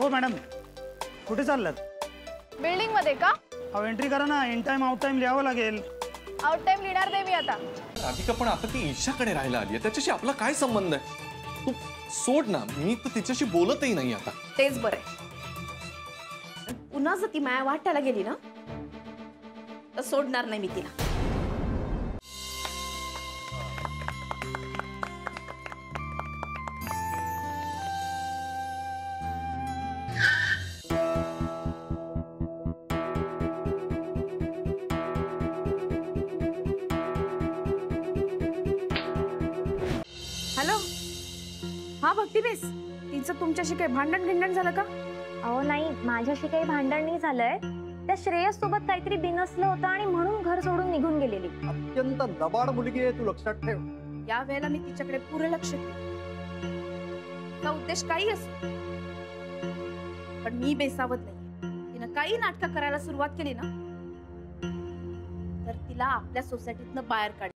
हो मॅडम, कुठे चाललात? बिल्डिंग मध्ये का? अहो एंट्री करा ना, इन टाइम आउट टाइम लिहावं लागेल. आउट टाइम लिहिणार नाही मी आता. राधिका पण आता ती ईशाकडे राहायला आली आहे, त्याच्याशी आपला काय संबंध आहे? तू सोड ना, मी तर तिच्याशी बोलतही नाही आता. तेच बरं. पुन्हा जर ती माया वाटायला गेली ना तर सोडणार नाही मी तिला. हॅलो, हा भक्ती बेस, तिचं तुमच्याशी काही भांडण गिंडण झालं का? अहो नाही, माझ्याशी काही भांडण नाही झालंय. त्या श्रेयस सोबत काहीतरी बिनसलं होतं आणि म्हणून घर सोडून निघून गेलेली. अत्यंत दबाड मुलगी आहे, तू लक्षात ठेव. या वेळेला मी तिच्याकडे पुरे लक्ष ठेवलं. तिचा उद्देश काही असो, पण मी बेसावत नाही. तिनं काही नाटकं करायला सुरुवात केली ना तर तिला आपल्या सोसायटीतनं बाहेर काढ.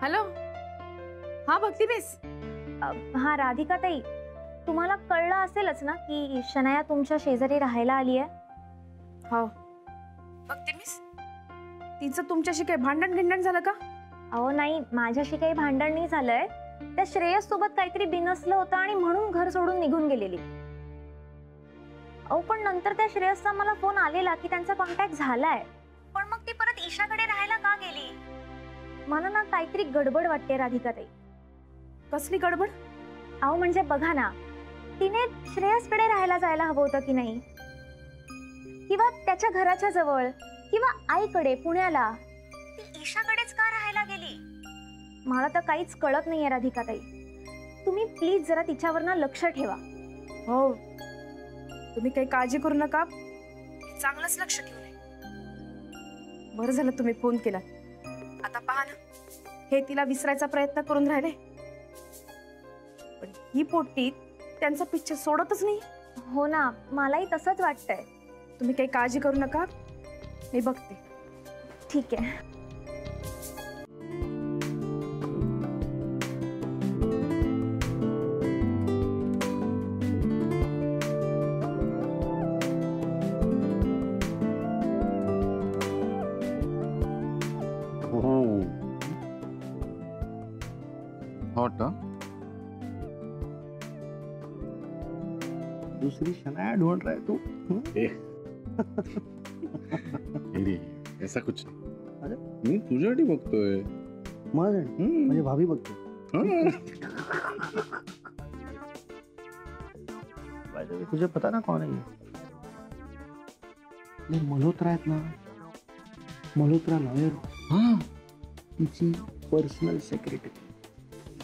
हॅलो, हा भक्ती बेस. हा राधिका ताई, तुम्हाला कळलं असेलच ना की शनाया तुमच्या शेजारी राहायला आली आहे. हो भक्ती बेस, तिचं तुमच्याशी काही भांडण गिंडण झालं का? अहो नाही, माझ्याशी काही भांडण नाही झालंय. त्या श्रेयस सोबत काहीतरी बिनसलं होतं आणि म्हणून घर सोडून निघून गेलेली. अहो पण नंतर त्या श्रेयसचा मला फोन आलेला की त्यांचा कॉन्टॅक्ट झालाय, पण मग ती परत ईशाकडे राहायला का गेली? मला ना काहीतरी गडबड वाटते राधिका ताई. कसली गडबड? अहो म्हणजे बघा ना, तिने श्रेयसकडे राहायला जायला हवं होतं की नाही, किंवा त्याच्या घराच्या जवळ, किंवा आईकडे पुण्याला. ती ईशाकडेच का राहायला गेली? मला तर काहीच कळत नाहीये राधिका ताई. तुम्ही प्लीज जरा तिच्यावर ना लक्ष ठेवा. हो, तुम्ही काही काळजी करू नका, चांगलंच लक्ष ठेवलंय. बरं झालं तुम्ही फोन केला. आता पहा ना, हे तिला विसरायचा प्रयत्न करून राहिले, पण ही पोट्टी त्यांचा पिच्छा सोडतच नाही. हो ना, मलाही तसंच वाटतंय. तुम्ही काही काळजी करू नका, मी बघते. ठीक आहे. हॉट ना? दूसरी शनाया ढूंढ रहा है तू? ऐसा कुछ नहीं. अरे मी तुझ्यासाठी बघतोय. म्हणजे भाभी बघतो. तुझे पता ना कौन है ये मल्होत्रा आहेत ना, मल्होत्रा लॉयर. हाँ, तिची पर्सनल सेक्रेटरी.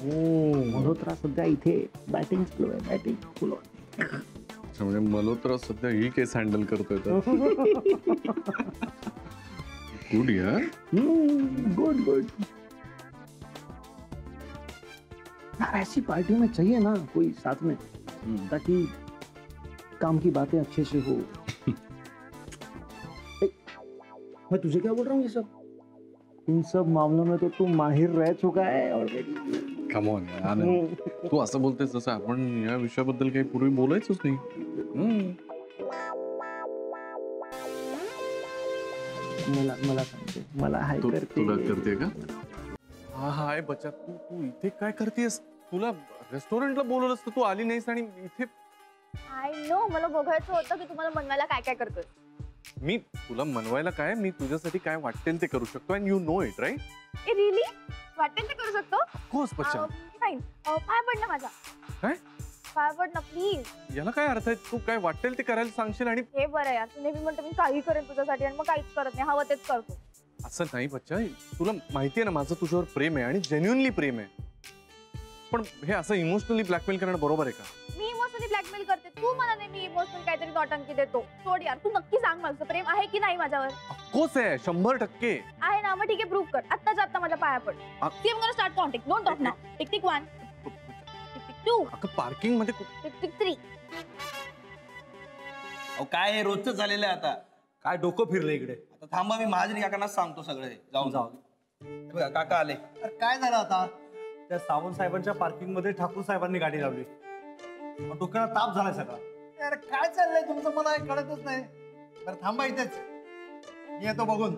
मल्होत्रा सध्या इथे बॅटिंग चालू आहे, बॅटिंग फुल ऑन. अच्छा, म्हणजे मल्होत्रा सध्या ही केस हँडल करतोय तर. गुड यार. Good good. यार ऐसी पार्टी में चाहिए ना कोई साथ में, ताकि काम की बातें अच्छे से हो. मैं तुझे क्या बोल रहा हूँ, ये सब इन सब मामलों में तो तू माहिर रह चुका है ऑलरेडी. कम ऑन आनंद, तू असं बोलतेस जसं आपण या विषयाबद्दल काही पूर्वी बोलायचोच नाही. मला सांगते, मला हाय करते. तुला करते का? हा हाय बच्चा, तू इथे काय करतेस? तुला रेस्टॉरंटला बोलवलं असतं, तू आली नाहीस आणि इथे. आय नो, मला बघायचं होतं की तुम्हाला मनवायला काय काय करतोय. मी तुला मनवायला काय, मी तुझ्यासाठी काय वाटेल ते करू शकतो, and you know it right. Ah really? वाटेल ते करू शकतो? कोस बच्चा. फाईन. पाय पड ना माझा. काय? पाय पड ना प्लीज. याला काय अर्थ आहे? तू काय वाटेल ते करायला सांगशील आणि हे बरं यार, तू नेहमी म्हणतो मी काही करेन तुझ्यासाठी आणि मग काहीच करत नाही, हवं तेच करतो. असं नाही बच्चा, तुला माहिती आहे ना माझं तुझ्यावर प्रेम आहे आणि जेन्युइनली प्रेम आहे, पण हे असं इमोशनली ब्लॅकमेल करणं बरोबर आहे का? मी इमोशनली ब्लॅकमेल करते, तू मला नेहमी इमोशनल काहीतरी नौटंकी देतो. सोड यार, तू नक्की सांग मला प्रेम आहे की नाही माझ्यावर. ऑफकोर्स आहे, 100% आहे ना. मग ठीक आहे, प्रूव्ह कर. आत्ताच्या आत्ता माझ्या पाया पड. See I'm gonna start counting, don't talk now. Tick tick 1, tick tick 2, अगं पार्किंग मध्ये टिक टिक 3. काय हे रोजचं झालेलं आहे आता. काय डोकं फिरलं इकडे. आता थांबा, मी महाजनी काकांना सांगतो सगळे. जाऊन जाऊ. हे बघा काका आले. अरे काय झालं आता? त्या सावंत साहेबांच्या पार्किंग मध्ये ठाकूर साहेबांनी गाडी लावली. मग डोक्याला ताप झालाय सगळा. अरे काय चाललंय तुमचं मला कळतच नाही. बरं थांबा इथेच, मी येतो बघून.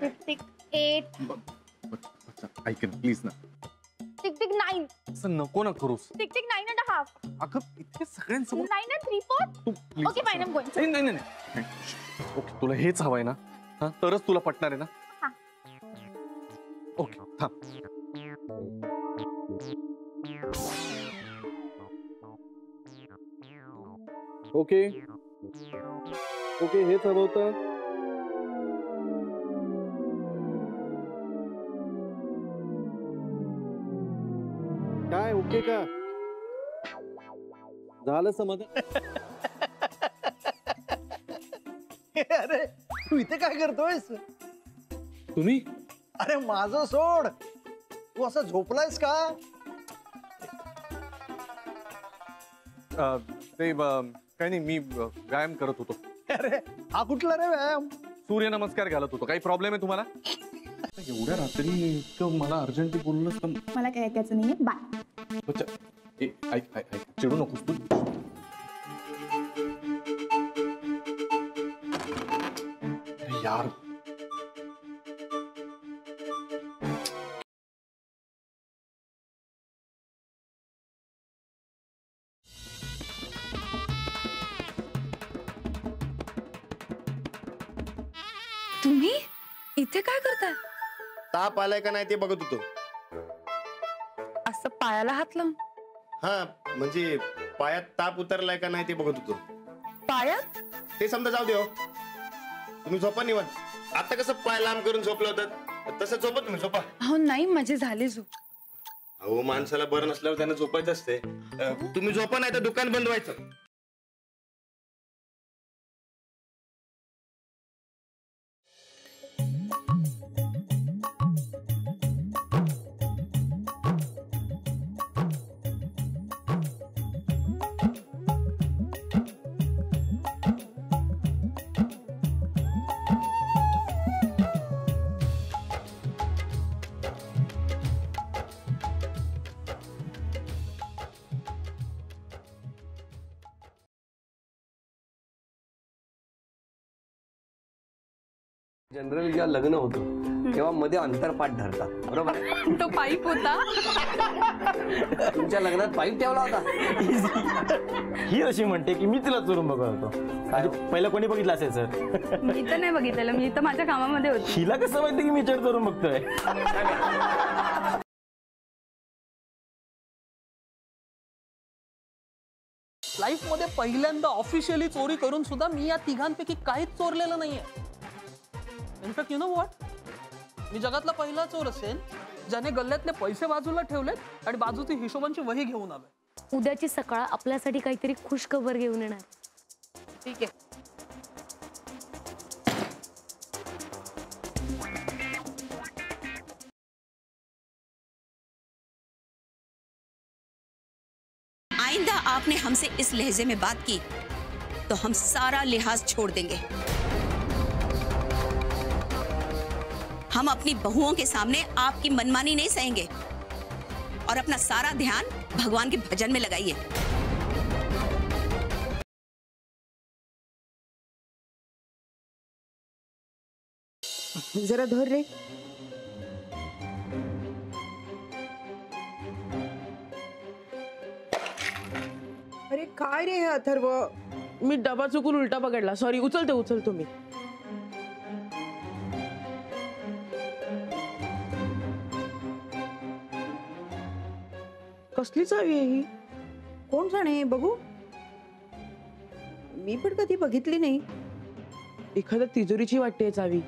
58 ऐक प्लीज ना, टिक टिक 9 असं नको ना करूस. टिक टिक 9.5 अगं इथे सगळ्यांसमोर 9.34 तू please. Okay fine, I'm going. नाही नाही नाही. ओके, तुला हेच हवंय ना? हा, तरच तुला पटणार आहे ना? हा. ओके थांब. ओके ओके, हेच हवं होतं. काय ओके का झालं समाधान? अरे तू इथे काय करतोयस? तुम्ही अरे माझं सोड, तू असं झोपलायस का? ते काही नाही, मी व्यायाम करत होतो. अरे हा कुठला रे व्यायाम? सूर्य नमस्कार घालत होतो. काही प्रॉब्लेम आहे तुम्हाला? एवढ्या रात्री इतकं मला अर्जंटली बोललंस तर मला काय ऐकायचं नाहीये, बाय. अच्छा, ऐक ऐक ऐक, चिडू नकोस तू. अरे यार, तुम्ही इथे काय करताय? ताप आलाय का नाही ते बघत होतो. असं पायाला हात लावून? हा म्हणजे पायात ताप उतरलाय का नाही ते बघत होतो. पायात? ते समजा जाऊ दे. हो तुम्ही झोपा निवांत. आता कसं पाय लांब करून झोपलं होतं तसं झोपा तुम्ही, झोपा. हो नाही, माझे झाले झोप. अहो माणसाला बरं नसल्यावर त्यानं झोपायचं असते. तुम्ही झोपा नाही तर दुकान बंद व्हायचं. जनरल जेव्हा लग्न होतं तेव्हा मध्ये अंतरपाठ धरतात, बरोबर? तो पाईप होता. तुमच्या लग्नात पाईप ठेवला होता. ही अशी म्हणते की मी तिला चोरून बघत होतो. पहिलं कोणी बघितलं असेल सर? मी तर नाही बघितलेलं, मी तर माझ्या कामामध्ये होती. हिला कसं माहिती की मी चोर चोरून बघतोय? लाईफ मध्ये पहिल्यांदा ऑफिशियली चोरी करून सुद्धा मी या तिघांपैकी काहीच चोरलेलं नाहीये. इनफॅक्ट यू नो व्हॉट, मी जगातला पहिला चोर असेल ज्याने गल्ल्यातले पैसे बाजूला ठेवलेत आणि बाजूची हिशोबांची वही घेऊन आलोय. उद्याची सकाळ आपल्यासाठी काहीतरी खुश खबर घेऊन येणार. ठीक आहे. आइंदा आपने हमसे इस लहजे में बात की तो हम सारा लिहाज छोड़ देंगे. हम अपनी बहुओं के सामने आपकी मनमानी नहीं सहेंगे और अपना सारा ध्यान भगवान के भजन में लगाइए. जरा धर रे. अरे काय रे हे अथर्व, मी डबा चुकून उलटा पकडला, सॉरी. उचलतो मी. कसली चावी आहे ही? कोण जाणे, बघू. मी पण कधी बघितली नाही. एखाद्या तिजोरीची वाटते चावी.